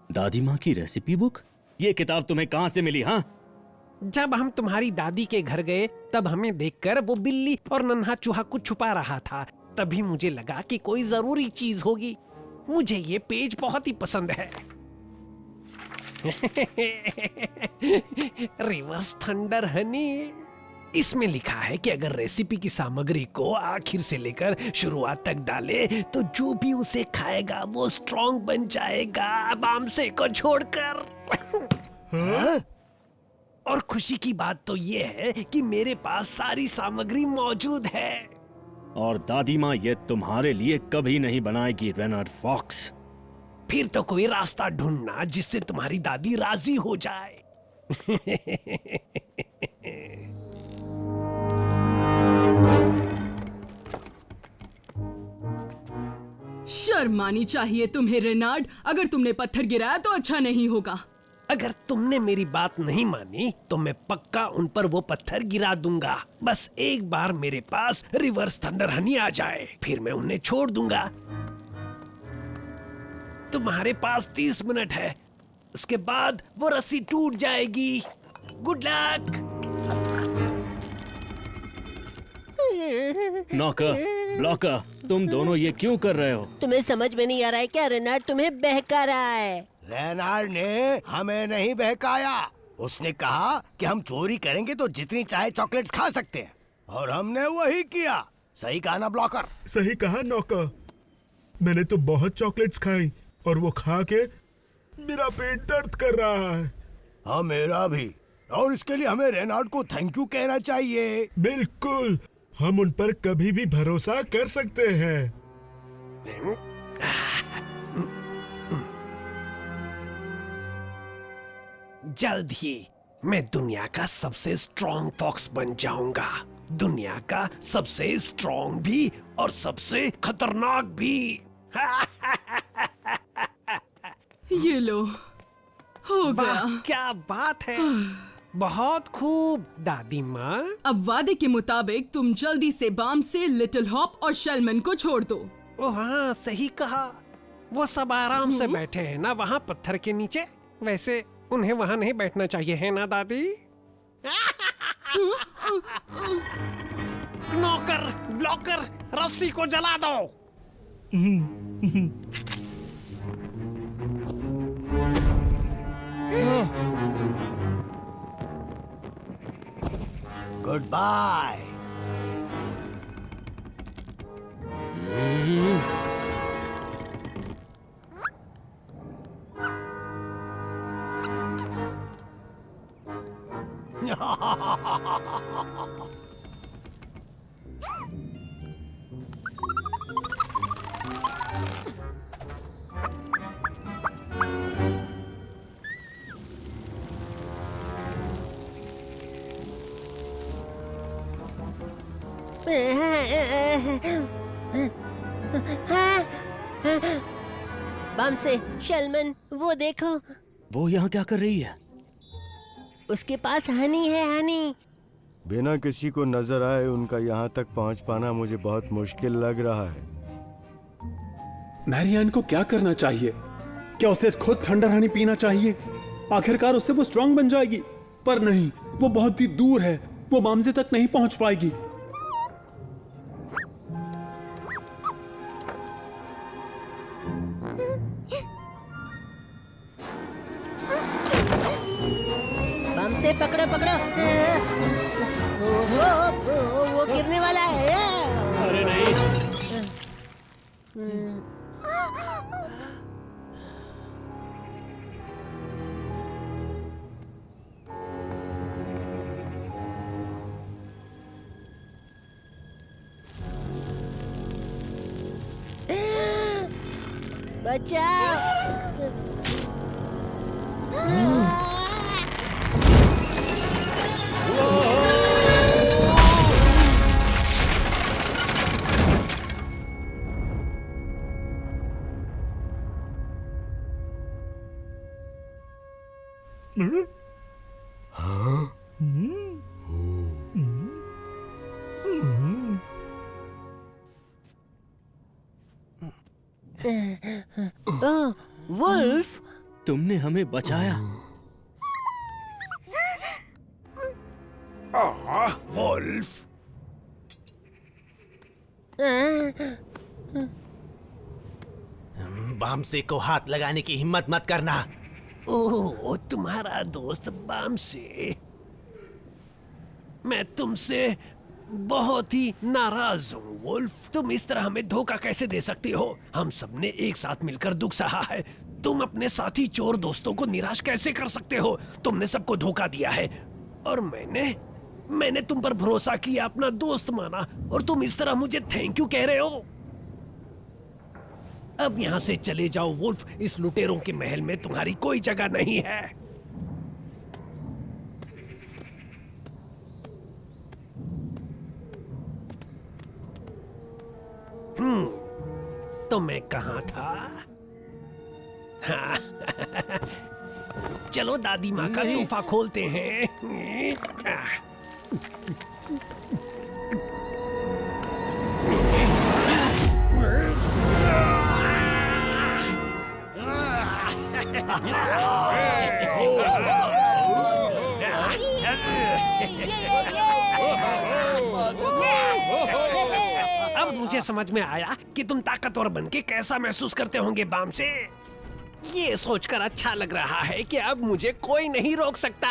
S2: दादी माँ की रेसिपी बुक? ये किताब तुम्हें कहाँ से मिली? हाँ,
S4: जब हम तुम्हारी दादी के घर गए तब हमें देखकर वो बिल्ली और नन्हा चूहा कुछ छुपा रहा था। तभी मुझे लगा कि कोई जरूरी चीज होगी। मुझे ये पेज बहुत ही पसंद है। Reverse thunder Honey. इसमें लिखा है कि अगर रेसिपी की सामग्री को आखिर से लेकर शुरुआत तक डाले तो जो भी उसे खाएगा वो स्ट्रॉन्ग बन जाएगा, बामसे को छोड़कर। और खुशी की बात तो ये है कि मेरे पास सारी सामग्री मौजूद है।
S2: और दादी माँ ये तुम्हारे लिए कभी नहीं बनाएगी, रेनार्ड फॉक्स।
S4: फिर तो कोई रास्ता ढूंढना जिससे तुम्हारी दादी राजी हो जाए।
S7: शर्म आनी चाहिए तुम्हें रेनार्ड, अगर तुमने पत्थर गिराया तो अच्छा नहीं होगा।
S4: अगर तुमने मेरी बात नहीं मानी तो मैं पक्का उन पर वो पत्थर गिरा दूंगा। बस एक बार मेरे पास रिवर्स थंडर हनी आ जाए, फिर मैं उन्हें छोड़ दूंगा। तुम्हारे पास 30 मिनट है, उसके बाद वो रस्सी टूट जाएगी। Good luck.
S2: नॉकर, ब्लॉकर, तुम दोनों ये क्यों कर रहे हो?
S3: तुम्हें समझ में नहीं आ रहा है क्या? रेनार्ड तुम्हें बहका रहा है।
S8: रेनार्ड ने हमें नहीं बहकाया। उसने कहा कि हम चोरी करेंगे तो जितनी चाहे चॉकलेट्स खा सकते हैं, और हमने वही किया। सही कहा ना ब्लॉकर?
S5: सही कहा नौकर। मैंने तो बहुत चॉकलेट्स खाई और वो खा के मेरा पेट दर्द कर रहा है।
S8: हाँ, मेरा भी। और इसके लिए हमें रेनार्ड को थैंक यू कहना चाहिए।
S5: बिल्कुल, हम उन पर कभी भी भरोसा कर सकते हैं।
S4: जल्द ही मैं दुनिया का सबसे स्ट्रॉन्ग फॉक्स बन जाऊंगा। दुनिया का सबसे स्ट्रॉन्ग भी और सबसे खतरनाक भी।
S7: ये लो, हो गया।
S4: वाह, क्या बात है। बहुत खूब दादी माँ।
S7: अब वादे के मुताबिक तुम जल्दी से बाम से, लिटिल हॉप और शेलमैन को छोड़ दो।
S4: ओह हाँ, सही कहा। वो सब आराम से बैठे हैं ना वहाँ पत्थर के नीचे। वैसे उन्हें वहाँ नहीं बैठना चाहिए, है ना दादी? नौकर, ब्लॉकर, रस्सी को जला दो।
S8: Good bye.
S3: बाम से, शेलमैन, वो देखो।
S2: वो यहाँ क्या कर रही है?
S3: उसके पास हनी है, हनी।
S6: बिना किसी को नजर आए उनका यहाँ तक पहुँच पाना मुझे बहुत मुश्किल लग रहा है।
S1: मैरियान को क्या करना चाहिए? क्या उसे खुद थंडर हनी पीना चाहिए? आखिरकार उससे वो स्ट्रांग बन जाएगी। पर नहीं, वो बहुत ही दूर है, वो बामजे तक नहीं पहुंच पाएगी।
S3: बामसे पकड़ो पकड़ो। वो गिरने वाला है।
S2: अरे नहीं।
S3: बचाओ। वुल्फ,
S2: तुमने हमें बचाया।
S4: वुल्फ,
S9: बामसे को हाथ लगाने की हिम्मत मत करना।
S4: ओह, तुम्हारा दोस्त बामसे। मैं तुमसे बहुत ही नाराज हूँ वुल्फ। तुम इस तरह हमें धोखा कैसे दे सकती हो? हम सबने एक साथ मिलकर दुख सहा है। तुम अपने साथी चोर दोस्तों को निराश कैसे कर सकते हो? तुमने सबको धोखा दिया है और मैंने तुम पर भरोसा किया, अपना दोस्त माना, और तुम इस तरह मुझे थैंक यू कह रहे हो। अब यहाँ से चले जाओ वुल्फ। इस लुटेरों के महल में तुम्हारी कोई जगह नहीं है। तो मैं कहाँ था? हाँ। चलो दादी माँ का तोहफा खोलते हैं। अब मुझे समझ में आया कि तुम ताकतवर बनके कैसा महसूस करते होंगे बामसे। ये सोचकर अच्छा लग रहा है कि अब मुझे कोई नहीं रोक सकता।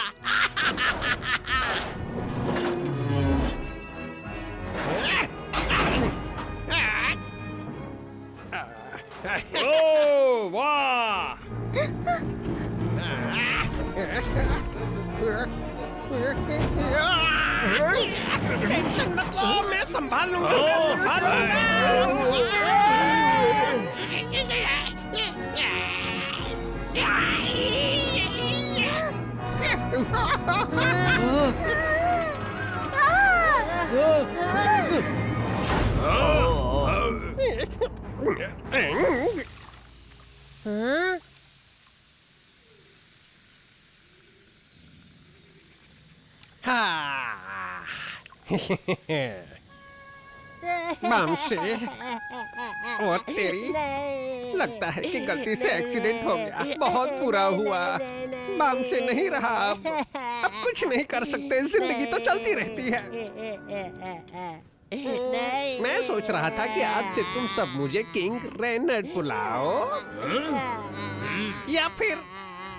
S12: ओह वाह!
S4: टेंशन मत लो, मैं संभाल लूंगा, मैं संभाल लूंगा। बामसे, और तेरी लगता है कि गलती से एक्सीडेंट हो गया। बहुत बुरा हुआ। बामसे नहीं रहा। अब कुछ नहीं कर सकते। जिंदगी तो चलती रहती है। मैं सोच रहा था कि आज से तुम सब मुझे किंग रेनर्ड बुलाओ, या फिर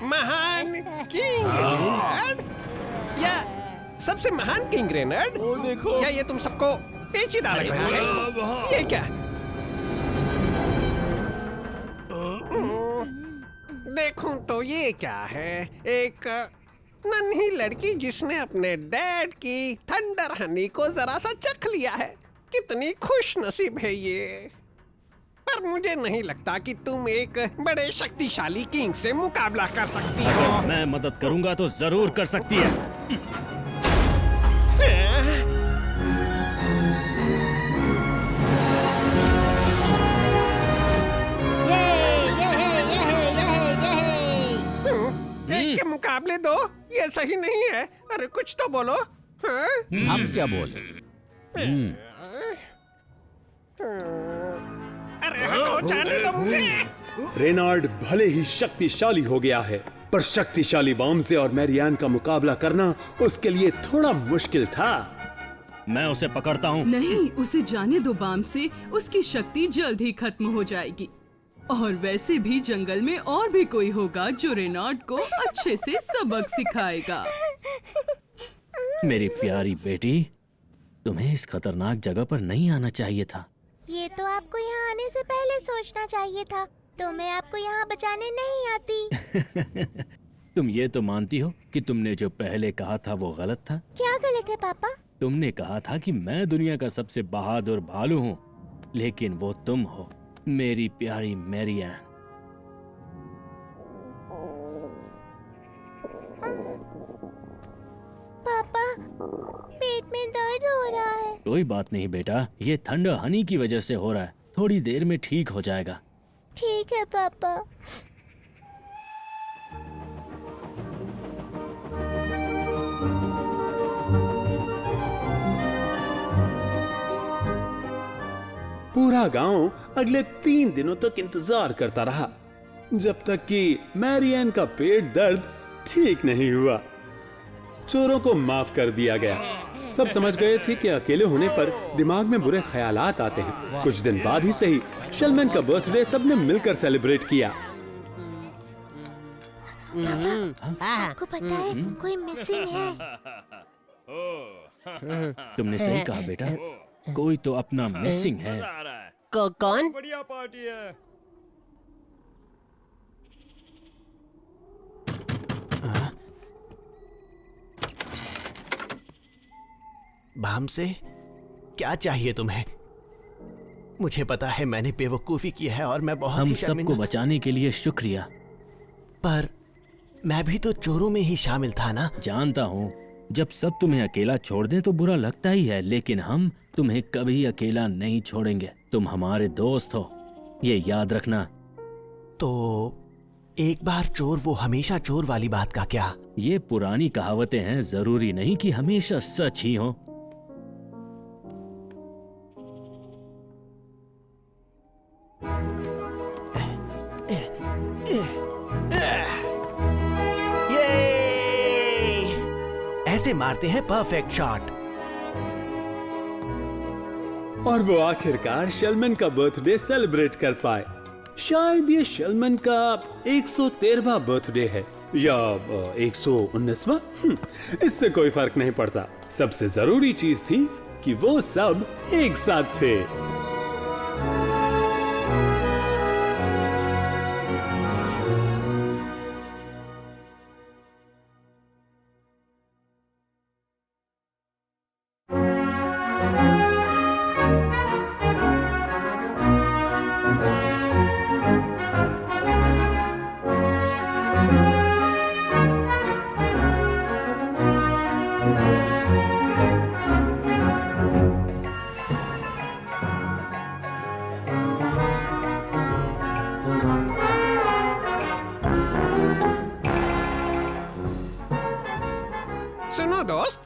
S4: महान किंग रेनर्ड, या सबसे महान किंग रेनर्ड।
S11: देखो,
S4: या ये तुम सबको पेचीदा लग रहा है? ये क्या? देखूं तो ये क्या है? एक नन्ही लड़की जिसने अपने डैड की थंडर हनी को जरा सा चख लिया है। कितनी खुश नसीब है ये। पर मुझे नहीं लगता कि तुम एक बड़े शक्तिशाली किंग से मुकाबला कर सकती हो।
S2: मैं मदद करूंगा तो जरूर कर सकती है।
S4: एक के मुकाबले दो, ये सही नहीं है। अरे कुछ तो बोलो। हाँ?
S11: हम क्या बोले?
S4: अरे हटो, जाने दो मुझे।
S1: रेनार्ड भले ही शक्तिशाली हो गया है, पर शक्तिशाली बाम्से और मैरियान का मुकाबला करना उसके लिए थोड़ा मुश्किल था।
S2: मैं उसे पकड़ता हूँ।
S13: नहीं, उसे जाने दो बाम्से, उसकी शक्ति जल्द ही खत्म हो जाएगी। और वैसे भी जंगल में और भी कोई होगा जो रेनॉल्ड को अच्छे से सबक सिखाएगा।
S2: मेरी प्यारी बेटी, तुम्हें इस खतरनाक जगह पर नहीं आना चाहिए था।
S10: ये तो आपको यहाँ आने से पहले सोचना चाहिए था। तो मैं आपको यहाँ बचाने नहीं आती।
S2: तुम ये तो मानती हो कि तुमने जो पहले कहा था वो गलत था?
S10: क्या गलत है पापा?
S2: तुमने कहा था कि मैं दुनिया का सबसे बहादुर भालू हूँ, लेकिन वो तुम हो, मेरी प्यारी मैरियान।
S10: पापा, पेट में दर्द हो रहा है।
S2: कोई बात नहीं बेटा, ये थंडर हनी की वजह से हो रहा है। थोड़ी देर में ठीक हो जाएगा।
S10: ठीक है पापा।
S1: पूरा गांव अगले 3 दिनों तक इंतजार करता रहा, जब तक कि मैरियान का पेट दर्द ठीक नहीं हुआ। चोरों को माफ कर दिया गया। सब समझ गए थे कि अकेले होने पर दिमाग में बुरे ख्यालात आते हैं। कुछ दिन बाद ही सही, शेलमैन का बर्थडे सबने मिलकर सेलिब्रेट किया।
S10: आपको पता है कोई मिसिंग है।
S2: तुमने सही कहा बेटा, कोई तो अपना मिसिंग है।
S3: कौन?
S12: बढ़िया पार्टी है।
S9: बाम्से, क्या चाहिए तुम्हें? मुझे पता है मैंने बेवकूफी की है और मैं बहुत
S2: हम
S9: ही
S2: सबको बचाने के लिए शुक्रिया।
S9: पर मैं भी तो चोरों में ही शामिल था ना।
S2: जानता हूँ, जब सब तुम्हें अकेला छोड़ दें तो बुरा लगता ही है, लेकिन हम तुम्हें कभी अकेला नहीं छोड़ेंगे। तुम हमारे दोस्त हो, ये याद रखना।
S9: तो एक बार चोर वो हमेशा चोर वाली बात का क्या?
S2: ये पुरानी कहावतें हैं, जरूरी नहीं कि हमेशा सच ही हो।
S9: ऐसे मारते हैं परफेक्ट शॉट।
S1: और वो आखिरकार शेलमैन का बर्थडे सेलिब्रेट कर पाए। शायद ये शेलमैन का 113वां बर्थडे है या 119वां। इससे कोई फर्क नहीं पड़ता। सबसे जरूरी चीज थी कि वो सब एक साथ थे।
S4: सुनो दोस्त,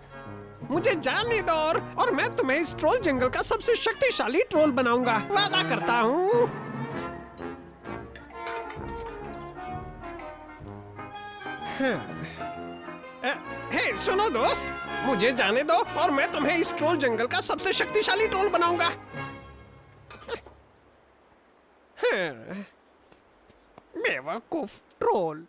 S4: मुझे जाने दो और मैं तुम्हें इस ट्रोल जंगल का सबसे शक्तिशाली ट्रोल बनाऊंगा, वादा करता हूँ। हे सुनो दोस्त, मुझे जाने दो और मैं तुम्हें इस ट्रोल जंगल का सबसे शक्तिशाली ट्रोल बनाऊंगा। बेवकूफ ट्रोल।